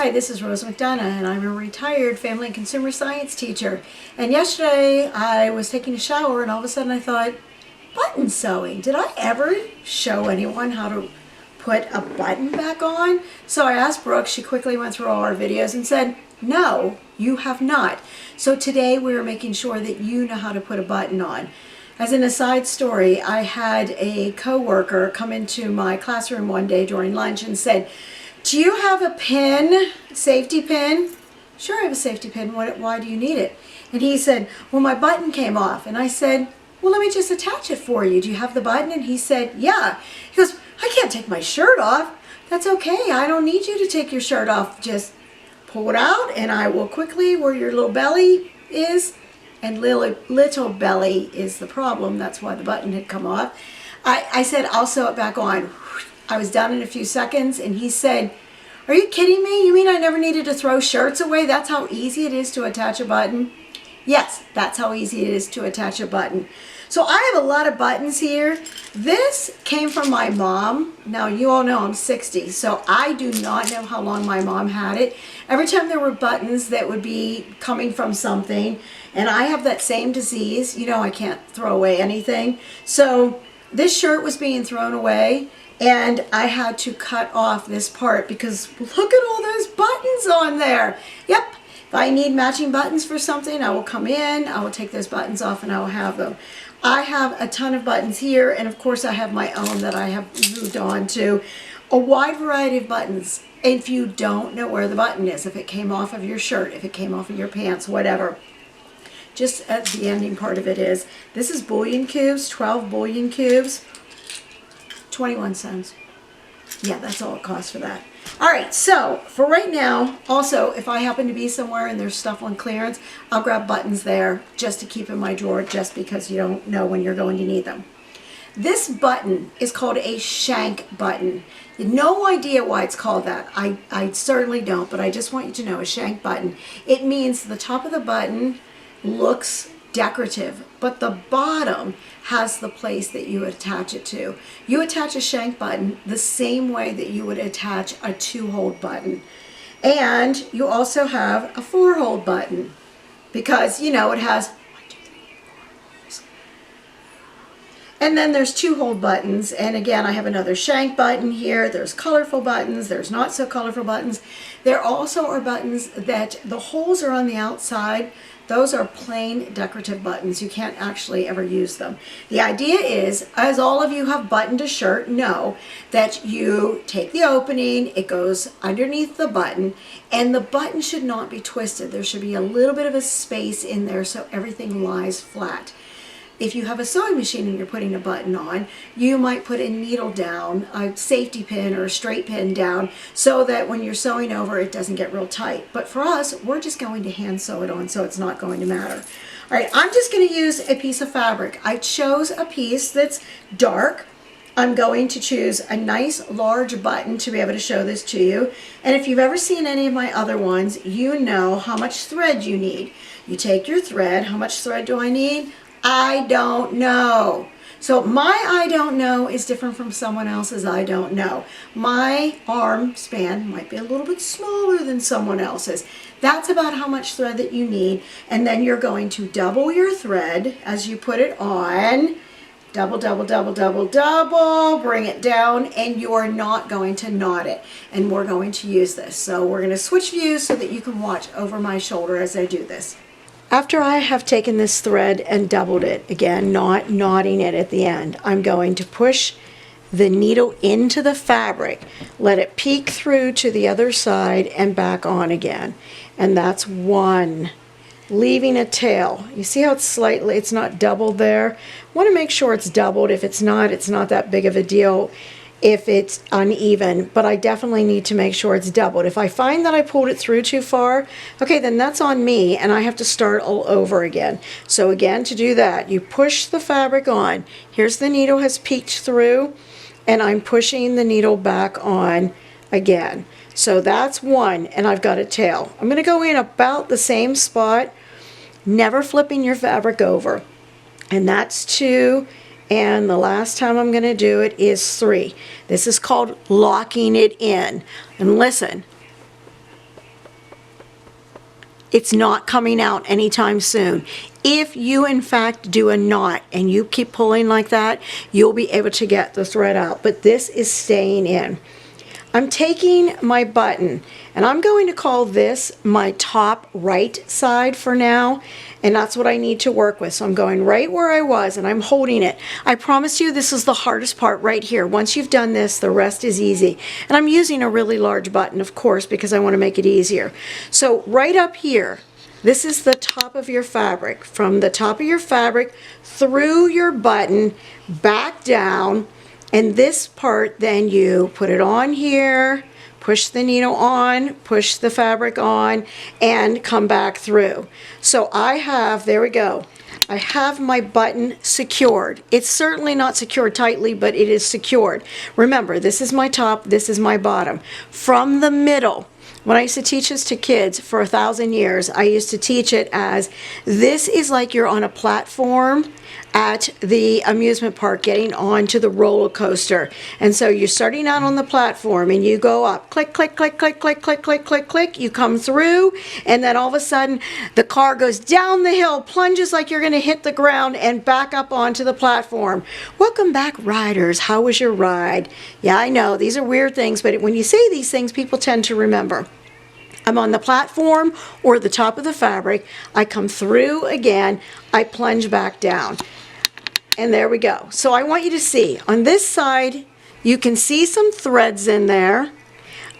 Hi, this is Rose McDonough, and I'm a retired family and consumer science teacher. And yesterday I was taking a shower, and all of a sudden I thought, button sewing. Did I ever show anyone how to put a button back on? So I asked Brooke. She quickly went through all our videos and said, no, you have not. So today we're making sure that you know how to put a button on. As an aside story, I had a coworker come into my classroom one day during lunch and said, do you have a pin, safety pin? Sure, I have a safety pin. Why do you need it? And he said, well, my button came off. And I said, well, let me just attach it for you. Do you have the button? And he said, yeah. He goes, I can't take my shirt off. That's okay. I don't need you to take your shirt off. Just pull it out and I will quickly, where your little belly is, and little belly is the problem. That's why the button had come off. I said, I'll sew it back on. I was done in a few seconds, and he said, are you kidding me? You mean I never needed to throw shirts away? That's how easy it is to attach a button? Yes, that's how easy it is to attach a button. So I have a lot of buttons here. This came from my mom. Now, you all know I'm 60, so I do not know how long my mom had it. Every time there were buttons that would be coming from something, and I have that same disease, you know I can't throw away anything. So this shirt was being thrown away, and I had to cut off this part because look at all those buttons on there. Yep, if I need matching buttons for something, I will come in, I will take those buttons off, and I will have them. I have a ton of buttons here, and of course I have my own that I have moved on to. A wide variety of buttons. If you don't know where the button is, if it came off of your shirt, if it came off of your pants, whatever, just at the ending part of it is, this is bouillon cubes, 12 bouillon cubes, 21 cents. Yeah, that's all it costs for that. All right, so for right now, also, if I happen to be somewhere and there's stuff on clearance, I'll grab buttons there just to keep in my drawer, just because you don't know when you're going to need them. This button is called a shank button. No idea why it's called that. I certainly don't, but I just want you to know, a shank button. It means the top of the button looks decorative, but the bottom has the place that you attach it to. You attach a shank button the same way that you would attach a 2-hole button. And you also have a 4-hole button because, you know, it has 1, 2, 3, 4 holes. And then there's 2-hole buttons, and again, I have another shank button here. There's colorful buttons, there's not so colorful buttons. There also are buttons that the holes are on the outside. Those are plain decorative buttons. You can't actually ever use them. The idea is, as all of you have buttoned a shirt, know that you take the opening, it goes underneath the button, and the button should not be twisted. There should be a little bit of a space in there so everything lies flat. If you have a sewing machine and you're putting a button on, you might put a needle down, a safety pin or a straight pin down, so that when you're sewing over, it doesn't get real tight. But for us, we're just going to hand sew it on, so it's not going to matter. All right, I'm just going to use a piece of fabric. I chose a piece that's dark. I'm going to choose a nice large button to be able to show this to you. And if you've ever seen any of my other ones, you know how much thread you need. You take your thread. How much thread do I need? I don't know. So my I don't know is different from someone else's I don't know. My arm span might be a little bit smaller than someone else's. That's about how much thread that you need. And then you're going to double your thread as you put it on. Double, double, double, double, double, bring it down, and you're not going to knot it. And we're going to use this. So we're going to switch views so that you can watch over my shoulder as I do this. After I have taken this thread and doubled it, again, not knotting it at the end, I'm going to push the needle into the fabric, let it peek through to the other side and back on again. And that's one. Leaving a tail. You see how it's not doubled there? I want to make sure it's doubled. If it's not that big of a deal if it's uneven, but I definitely need to make sure it's doubled. If I find that I pulled it through too far, okay, then that's on me and I have to start all over again. So again, to do that, you push the fabric on. Here's the needle has peeked through, and I'm pushing the needle back on again. So that's one, and I've got a tail. I'm going to go in about the same spot, never flipping your fabric over. And that's 2. And the last time I'm going to do it is 3. This is called locking it in. And listen, It's not coming out anytime soon. If you in fact do a knot and you keep pulling like that, you'll be able to get the thread out, but this is staying in. I'm taking my button and I'm going to call this my top right side for now, and that's what I need to work with. So I'm going right where I was and I'm holding it. I promise you this is the hardest part right here. Once you've done this, the rest is easy. And I'm using a really large button, of course, because I want to make it easier. So right up here, this is the top of your fabric. From the top of your fabric through your button, back down, and this part then you put it on here, push the needle on, push the fabric on, and come back through. So I have, there we go, I have my button secured. It's certainly not secured tightly, but it is secured. Remember, this is my top, this is my bottom. From the middle, when I used to teach this to kids for 1,000 years, I used to teach it as, this is like you're on a platform at the amusement park getting onto the roller coaster. And so you're starting out on the platform and you go up, click, click, click, click, click, click, click, click, click, you come through, and then all of a sudden the car goes down the hill, plunges like you're going to hit the ground, and back up onto the platform. Welcome back, riders. How was your ride? Yeah, I know, these are weird things, but when you say these things, people tend to remember. I'm on the platform or the top of the fabric. I come through again. I plunge back down. And there we go. So I want you to see, on this side, you can see some threads in there.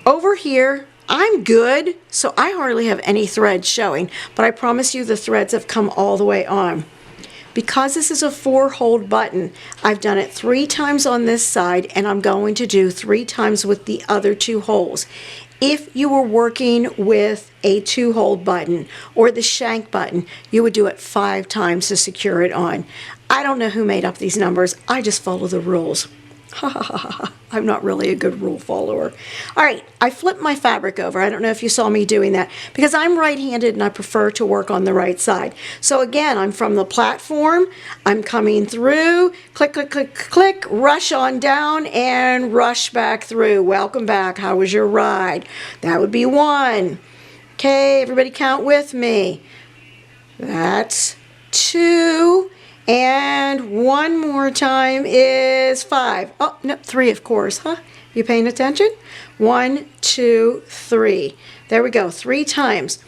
Over here, I'm good, so I hardly have any threads showing, but I promise you the threads have come all the way on. Because this is a 4-hole button, I've done it 3 times on this side, and I'm going to do 3 times with the other 2 holes. If you were working with a 2-hole button or the shank button, you would do it 5 times to secure it on. I don't know who made up these numbers. I just follow the rules. I'm not really a good rule follower. All right, I flipped my fabric over. I don't know if you saw me doing that because I'm right-handed and I prefer to work on the right side. So again, I'm from the platform. I'm coming through, click, click, click, click, rush on down and rush back through. Welcome back. How was your ride? That would be 1. Okay, everybody count with me. That's 2. And 1 more time is 5. Oh, no, 3, of course, huh? You paying attention? 1, 2, 3. There we go, 3 times.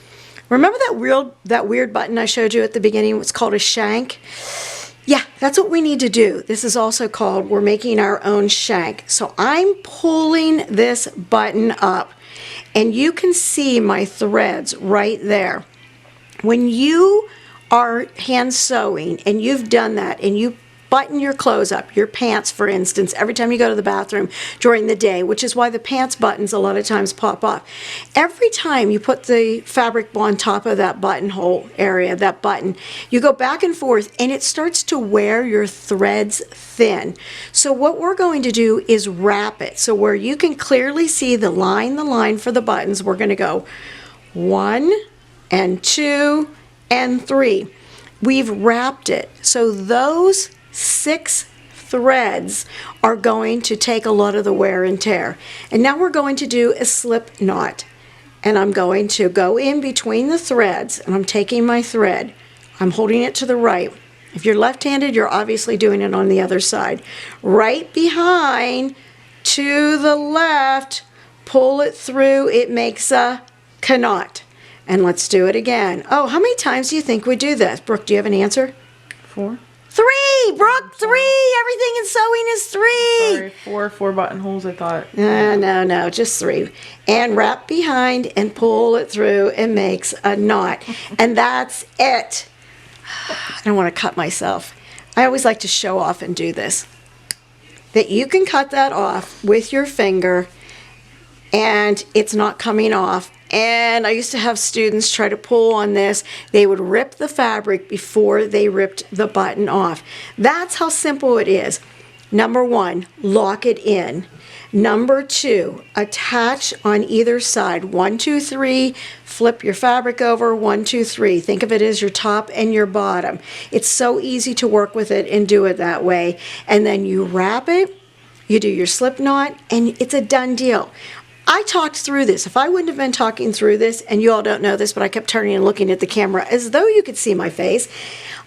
Remember that weird button I showed you at the beginning? It's called a shank. Yeah, that's what we need to do. This is also called, we're making our own shank. So I'm pulling this button up, and you can see my threads right there. When you are hand sewing and you've done that and you button your clothes up, your pants for instance, every time you go to the bathroom during the day, which is why the pants buttons a lot of times pop off. Every time you put the fabric on top of that buttonhole area, that button, you go back and forth and it starts to wear your threads thin. So what we're going to do is wrap it. So where you can clearly see the line for the buttons, we're going to go 1 and 2 and 3. We've wrapped it. So those 6 threads are going to take a lot of the wear and tear. And now we're going to do a slip knot. And I'm going to go in between the threads, and I'm taking my thread. I'm holding it to the right. If you're left-handed, you're obviously doing it on the other side. Right behind, to the left, pull it through. It makes a knot. And let's do it again. Oh, how many times do you think we do this? Brooke, do you have an answer? 4. 3! Brooke, 3! Everything in sewing is 3! Sorry, 4 buttonholes, I thought. No, just 3. And wrap behind and pull it through and makes a knot. And that's it. I don't want to cut myself. I always like to show off and do this. That you can cut that off with your finger and it's not coming off. And I used to have students try to pull on this. They would rip the fabric before they ripped the button off. That's how simple it is. Number 1, lock it in. Number 2, attach on either side. 1, 2, 3, flip your fabric over. 1, 2, 3. Think of it as your top and your bottom. It's so easy to work with it and do it that way. And then you wrap it, you do your slip knot, and it's a done deal. I talked through this. If I wouldn't have been talking through this, and you all don't know this, but I kept turning and looking at the camera as though you could see my face,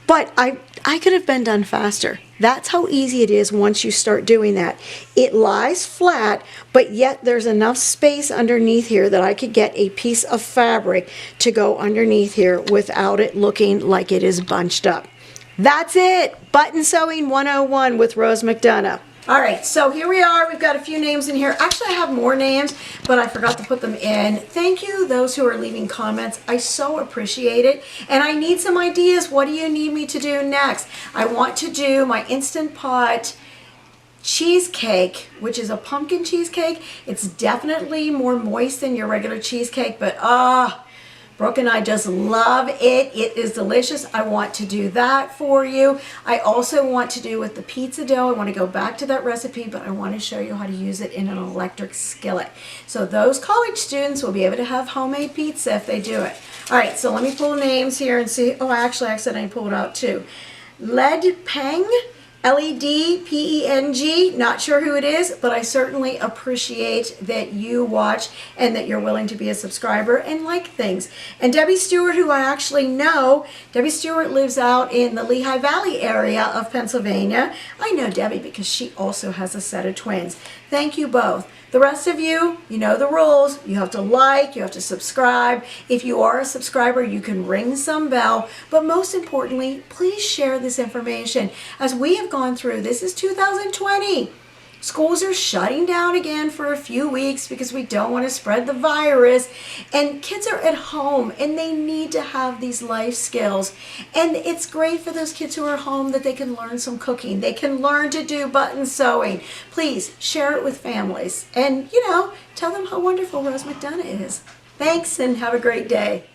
but I could have been done faster. That's how easy it is once you start doing that. It lies flat, but yet there's enough space underneath here that I could get a piece of fabric to go underneath here without it looking like it is bunched up. That's it. Button Sewing 101 with Rose McDonough. All right, so here we are. We've got a few names in here. Actually, I have more names, but I forgot to put them in. Thank you, those who are leaving comments. I so appreciate it. And I need some ideas. What do you need me to do next? I want to do my Instant Pot cheesecake, which is a pumpkin cheesecake. It's definitely more moist than your regular cheesecake, but Brooke and I just love it. It is delicious. I want to do that for you. I also want to do with the pizza dough. I want to go back to that recipe, but I want to show you how to use it in an electric skillet. So those college students will be able to have homemade pizza if they do it. All right, so let me pull names here and see. Oh, actually, I accidentally pulled it out too. Led Peng. Ledpeng, not sure who it is, but I certainly appreciate that you watch and that you're willing to be a subscriber and like things. And Debbie Stewart, who I actually know, Debbie Stewart lives out in the Lehigh Valley area of Pennsylvania. I know Debbie because she also has a set of twins. Thank you both. The rest of you, you know the rules. You have to like, you have to subscribe. If you are a subscriber, you can ring some bell. But most importantly, please share this information. As we have gone through, this is 2020. Schools are shutting down again for a few weeks because we don't want to spread the virus. And kids are at home and they need to have these life skills. And it's great for those kids who are home that they can learn some cooking. They can learn to do button sewing. Please share it with families. And, tell them how wonderful Rose McDonough is. Thanks and have a great day.